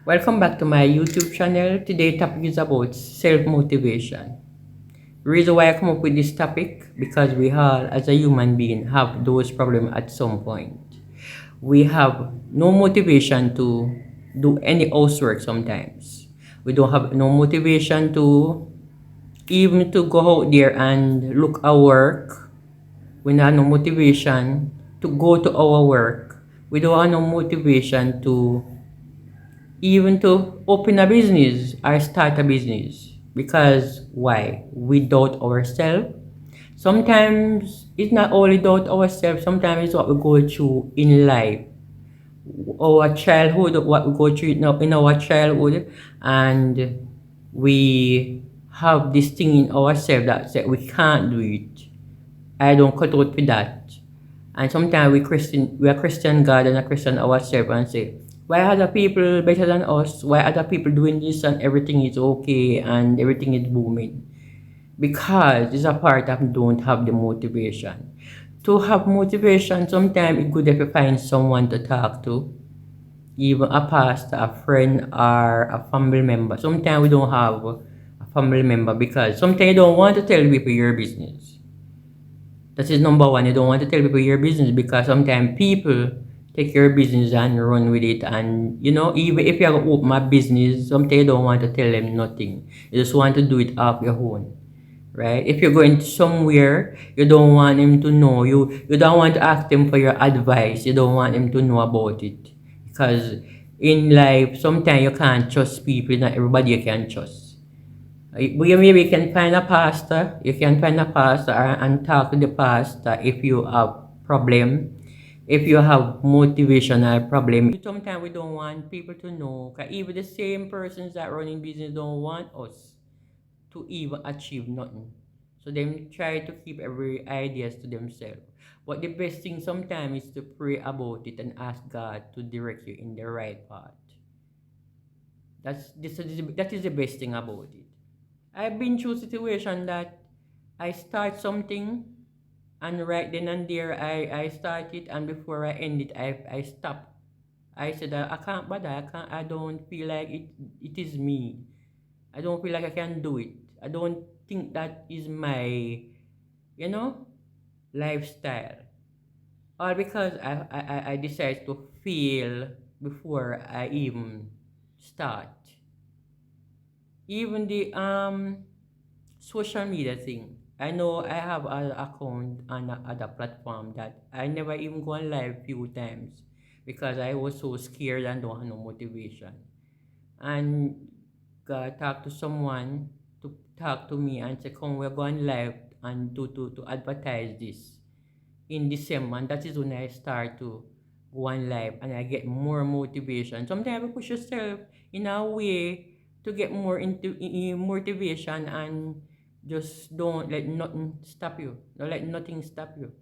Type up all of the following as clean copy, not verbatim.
Welcome back to my YouTube channel. Today topic is about self-motivation. The reason why I come up with this topic because we all as a human being have those problems at some point. We have no motivation to do any housework sometimes. We don't have no motivation to even to go out there and look at work. We don't have no motivation to go to our work. We don't have no motivation to even to open a business or start a business. Because why? We doubt ourselves. Sometimes it's not only doubt ourselves, sometimes it's what we go through in life. Our childhood, what we go through in our childhood, and we have this thing in ourselves that said we can't do it. I don't cut out with that. And sometimes we are Christian God and a Christian ourselves and say, why other people better than us? Why other people doing this and everything is okay and everything is booming? Because it's a part of don't have the motivation. To have motivation, sometimes it's good if you find someone to talk to, even a pastor, a friend, or a family member. Sometimes we don't have a family member because sometimes you don't want to tell people your business. That is number one. You don't want to tell people your business because sometimes people take your business and run with it. And even if you have open a business, sometimes you don't want to tell them nothing. You just want to do it off your own. Right? If you're going somewhere, you don't want them to know. You don't want to ask them for your advice. You don't want them to know about it. Because in life, sometimes you can't trust people. Not everybody you can trust. Maybe you can find a pastor. You can find a pastor and talk to the pastor if you have problem. If you have motivational problem. Sometimes we don't want people to know. Cause even the same persons that running business don't want us to even achieve nothing. So they try to keep every ideas to themselves. But the best thing sometimes is to pray about it and ask God to direct you in the right path. That is the best thing about it. I've been through situation that I start something and right then and there I start it and before I end it I stop. I said I can't bother, I don't feel like it is me. I don't feel like I can do it. I don't think that is my you know lifestyle. All because I decided to fail before I even start. Even the social media thing. I know I have an account on other platform that I never even go on live few times because I was so scared and don't have no motivation. And God talk to someone to talk to me and say, come we're going live and to advertise this in December. And that is when I start to go on live and I get more motivation. Sometimes you push yourself in a way to get more into motivation and just don't let nothing stop you. Don't let nothing stop you.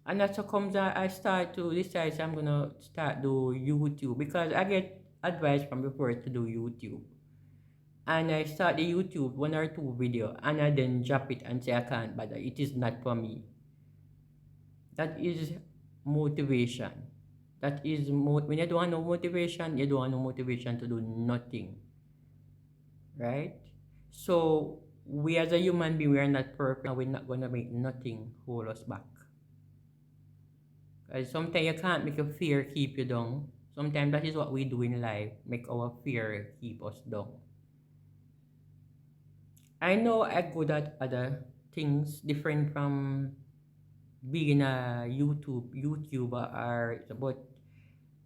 And that's how comes I start to decide I'm gonna start do YouTube because I get advice from before to do YouTube. And I start the YouTube one or two video and I then drop it and say I can't bother. It is not for me. That is motivation. That is when you don't have no motivation, you don't have no motivation to do nothing. Right? So we as a human being, we are not perfect and we're not gonna make nothing hold us back. Because sometimes you can't make a fear keep you down. Sometimes that is what we do in life, make our fear keep us down. I know I'm good at other things different from being a YouTuber or but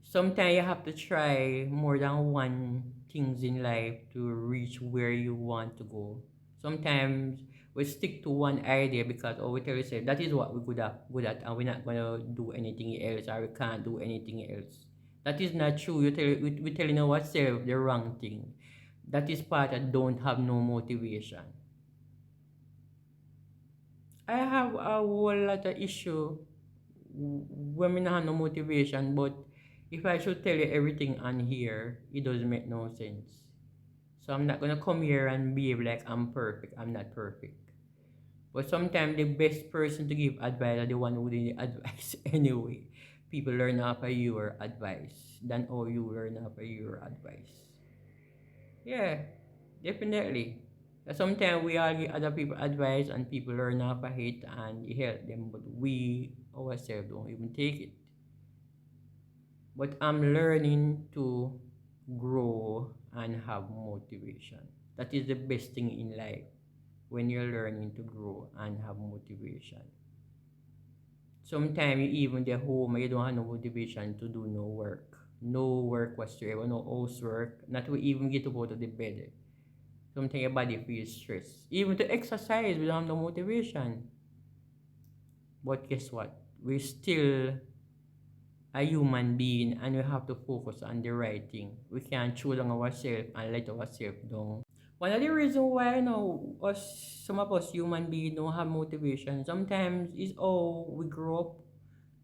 sometimes you have to try more than one things in life to reach where you want to go. Sometimes we stick to one idea because we tell yourself that is what we're good at and we're not gonna do anything else or we can't do anything else. That is not true. We're telling ourselves the wrong thing. That is part that don't have no motivation. I have a whole lot of issue when I have no motivation, but if I should tell you everything on here, it doesn't make no sense. So I'm not gonna come here and behave like I'm perfect. I'm not perfect. But sometimes the best person to give advice are the one who need advice anyway. People learn off of your advice than how you learn off of your advice. Yeah, definitely. Sometimes we all give other people advice and people learn off of it and it help them, but we ourselves don't even take it. But I'm learning to grow and have motivation. That is the best thing in life when you're learning to grow and have motivation. Sometimes you even get home and you don't have no motivation to do no work. No work whatsoever, no housework, not to even get up out of the bed. Sometimes your body feels stressed. Even to exercise, we don't have no motivation. But guess what? We're still a human being and we have to focus on the right thing. We can't choose on ourselves and let ourselves down. One of the reasons why some of us human beings don't have motivation sometimes is how we grow up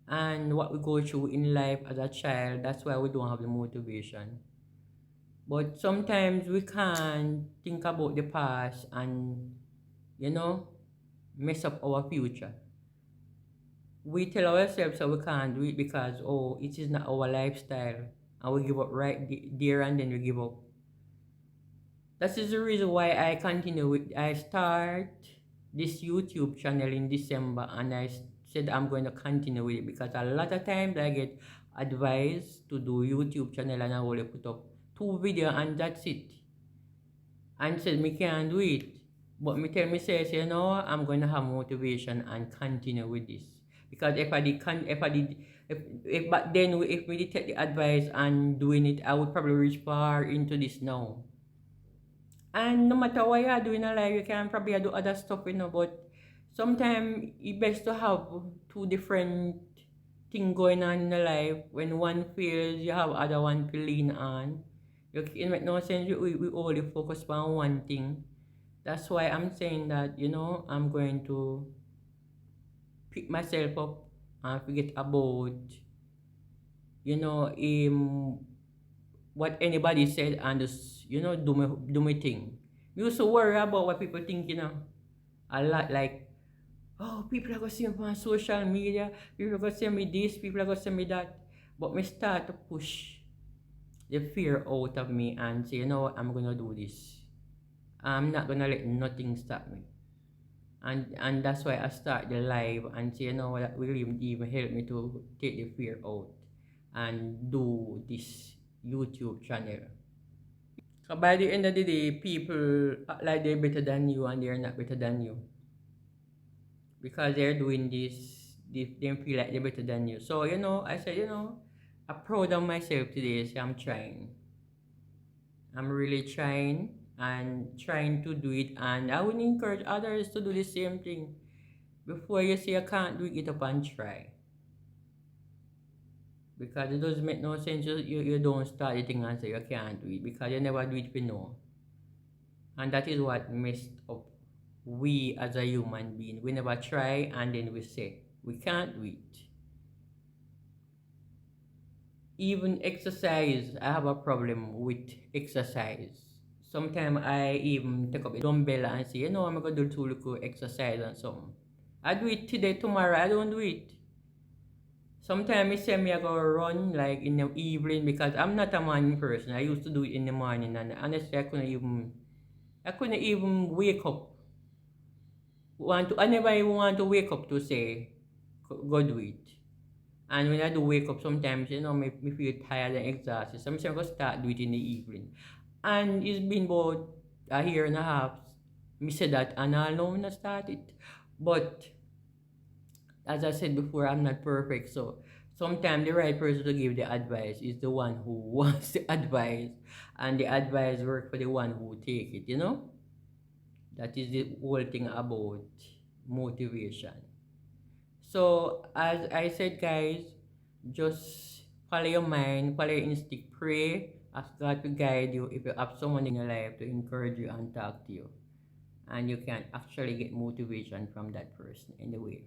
and what we go through in life as a child. That's why we don't have the motivation. But sometimes we can't think about the past and, you know, mess up our future. We tell ourselves that we can't do it because, oh, it is not our lifestyle. And we give up right there and then we give up. That is the reason why I start this YouTube channel in December and said I'm going to continue with it because a lot of times I get advice to do YouTube channel and I only put up 2 videos and that's it. And said me can't do it. But me tell myself, I'm going to have motivation and continue with this. Because if back then if we did take the advice and doing it, I would probably reach far into this now. And no matter what you do in a life, you can probably do other stuff, but sometimes it's best to have two different things going on in the life. When one fails, you have other one to lean on. It make no sense we only focus on one thing. That's why I'm saying that, I'm going to pick myself up and forget about, what anybody said and just, do my thing. We used to worry about what people think, a lot like, oh, people are going to see me on social media, people are going to say me this, people are going to say me that. But me start to push the fear out of me and say, I'm going to do this. I'm not going to let nothing stop me. And that's why I start the live and say, that will even help me to take the fear out and do this YouTube channel. So by the end of the day, people act like they're better than you and they're not better than you. Because they're doing this, they feel like they're better than you. So, I said, I'm proud of myself today. So I'm trying. I'm really trying and trying to do it. And I would encourage others to do the same thing. Before you say I can't do it, get up and try. Because it doesn't make no sense you don't start the thing and say you can't do it because you never do it for no. And that is what messed up we as a human being. We never try and then we say we can't do it. Even exercise, I have a problem with exercise. Sometimes I even take up a dumbbell and say, I'm going to do 2 little exercise and something. I do it today, tomorrow, I don't do it. Sometimes I say me I go run like in the evening because I'm not a morning person. I used to do it in the morning and honestly I couldn't even wake up. I never even want to wake up to say go do it. And when I do wake up sometimes, me feel tired and exhausted. Sometimes I go start do it in the evening. And it's been about a year and a half. Me said that and I know when I started. But as I said before, I'm not perfect. So sometimes the right person to give the advice is the one who wants the advice. And the advice work for the one who take it. That is the whole thing about motivation. So as I said, guys, just follow your mind, follow your instinct, pray, ask God to guide you if you have someone in your life to encourage you and talk to you. And you can actually get motivation from that person anyway.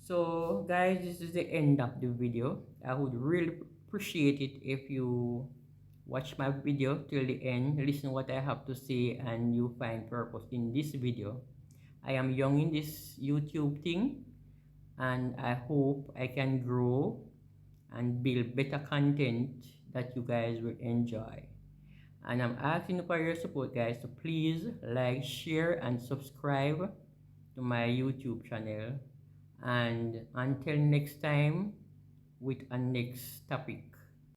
So guys, this is the end of the video. I would really appreciate it if you watch my video till the end, listen what I have to say and you find purpose in this video. I am young in this YouTube thing and I hope I can grow and build better content that you guys will enjoy. And I'm asking for your support, guys, to please like, share, and subscribe to my YouTube channel. And until next time, with a next topic.